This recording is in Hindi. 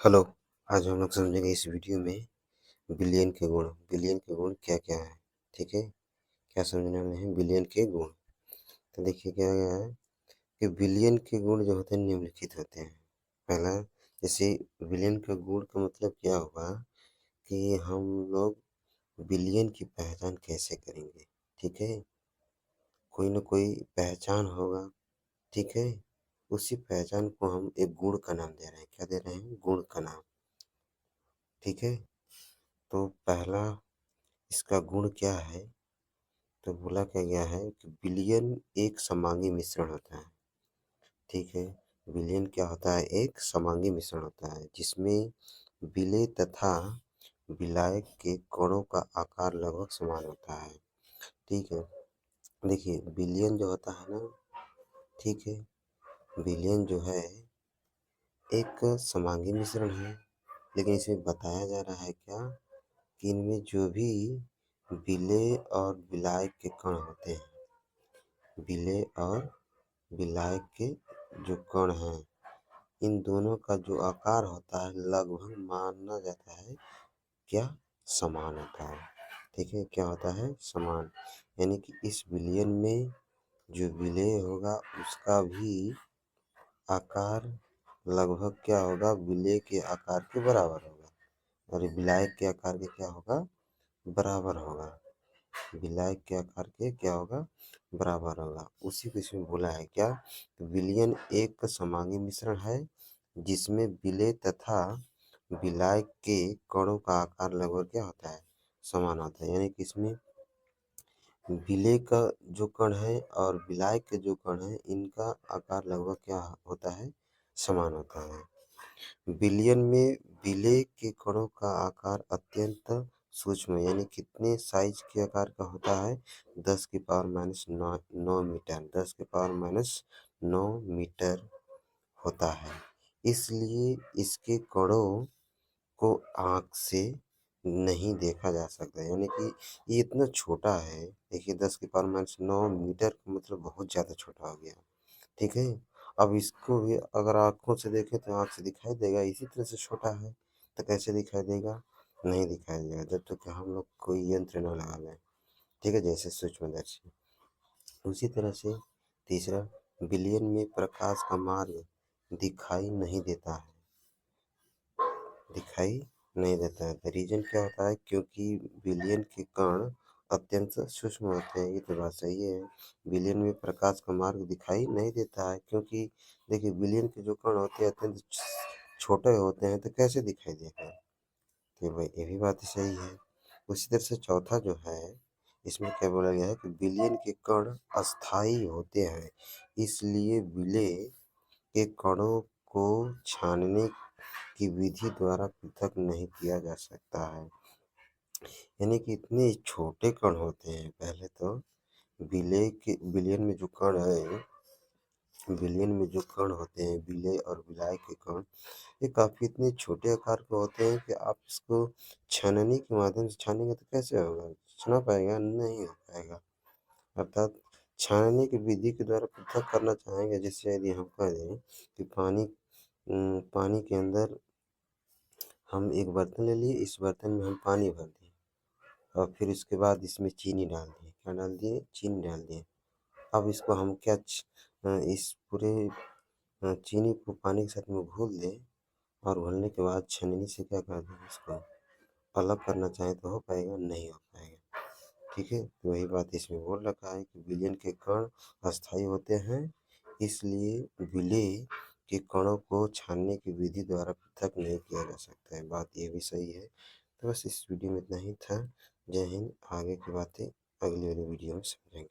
हेलो। आज हम लोग समझेंगे इस वीडियो में बिलियन के गुण। बिलियन के गुण क्या क्या है, ठीक है। क्या समझने में है बिलियन के गुण। तो देखिए क्या गया है कि बिलियन के गुण जो होते हैं निम्नलिखित होते हैं। पहला, जैसे बिलियन का गुण का मतलब क्या होगा कि हम लोग बिलियन की पहचान कैसे करेंगे, ठीक है। कोई ना कोई पहचान होगा, ठीक है। उसी पहचान को हम एक गुण का नाम दे रहे हैं। क्या दे रहे हैं? गुण का नाम, ठीक है। तो पहला इसका गुण क्या है, तो बोला क्या गया है कि बिलियन एक समांगी मिश्रण होता है, ठीक है। बिलियन क्या होता है? एक समांगी मिश्रण होता है जिसमें विलेय तथा विलायक के कणों का आकार लगभग समान होता है, ठीक है। देखिए बिलियन जो होता है ना, ठीक है, बिलियन जो है एक समांगी मिश्रण है, लेकिन इसमें बताया जा रहा है क्या कि इनमें जो भी विलेय और विलायक के कण होते हैं, विलेय और विलायक के जो कण हैं, इन दोनों का जो आकार होता है लगभग माना जाता है क्या? समान होता है, ठीक है। क्या होता है? समान। यानी कि इस बिलियन में जो विलेय होगा उसका भी आकार लगभग क्या होगा? विलेय के आकार के बराबर होगा, और विलायक के आकार के क्या होगा? बराबर होगा। विलायक के आकार के क्या होगा? बराबर होगा। उसी को इसमें बोला है क्या? विलियन एक समांगी मिश्रण है जिसमें विलेय तथा विलायक के कणों का आकार लगभग क्या होता है? समान होता है। यानी कि इसमें विलेय का जो कण है और विलायक के जो कण है इनका आकार लगभग क्या होता है? समान होता है। बिलियन में विलेय के कणों का आकार अत्यंत सूक्ष्म, यानी कितने साइज के आकार का होता है? 10⁻⁹ मीटर, 10⁻⁹ मीटर होता है। इसलिए इसके कणों को आँख से नहीं देखा जा सकता, यानी कि ये इतना छोटा है। देखिए 10⁻⁹ मीटर का मतलब बहुत ज़्यादा छोटा हो गया, ठीक है। अब इसको भी अगर आँखों से देखें तो आँख से दिखाई देगा, इसी तरह से छोटा है तो कैसे दिखाई देगा? नहीं दिखाई देगा जब तक कि हम लोग कोई यंत्र न लगा लें, ठीक है, जैसे सूक्ष्मदर्शी। उसी तरह से तीसरा, बिलियन में प्रकाश का मार्ग दिखाई नहीं देता है, दिखाई नहीं देता है। द रीजन क्या होता है? क्योंकि बिलियन के कण अत्यंत सूक्ष्म होते हैं। ये तो बात सही है। बिलियन में प्रकाश का मार्ग दिखाई नहीं देता है क्योंकि देखिए बिलियन के जो कण होते हैं अत्यंत छोटे होते हैं, तो कैसे दिखाई देगा? तो भाई ये भी बात सही है। उसी तरह से चौथा जो है, इसमें क्या बोला गया है कि बिलियन के कण अस्थाई होते हैं, इसलिए विलेय के कणों को छानने की विधि द्वारा पृथक नहीं किया जा सकता है। यानी कि इतने छोटे कण होते हैं। पहले तो विलेय के बिलियन में जो कण है, बिलियन में जो कण होते हैं विलेय और विलायक के कण, ये काफ़ी इतने छोटे आकार के होते हैं कि आप इसको छाननी के माध्यम से छानेंगे तो कैसे होगा? छना पाएगा? नहीं हो पाएगा। अर्थात छानने की विधि के द्वारा पृथक करना चाहेंगे। जैसे यदि हम कह दें कि पानी के अंदर हम एक बर्तन ले लिए, इस बर्तन में हम पानी भर दिए और फिर उसके बाद इसमें चीनी डाल दिए। क्या डाल दिए? चीनी डाल दिए। अब इसको हम इस पूरे चीनी को पानी के साथ में घोल दें और घोलने के बाद छन्नी से क्या कर दें, इसको अलग करना चाहें तो हो पाएगा? नहीं हो पाएगा, ठीक है। तो वही बात इसमें बोल रखा है कि विलयन के कण अस्थायी होते हैं, इसलिए विलेय के कणों को छानने की विधि द्वारा पृथक नहीं किया जा सकता है। बात ये भी सही है। तो बस इस वीडियो में इतना ही था। जय हिंद। आगे की बातें अगली वाली वीडियो में समझेंगे।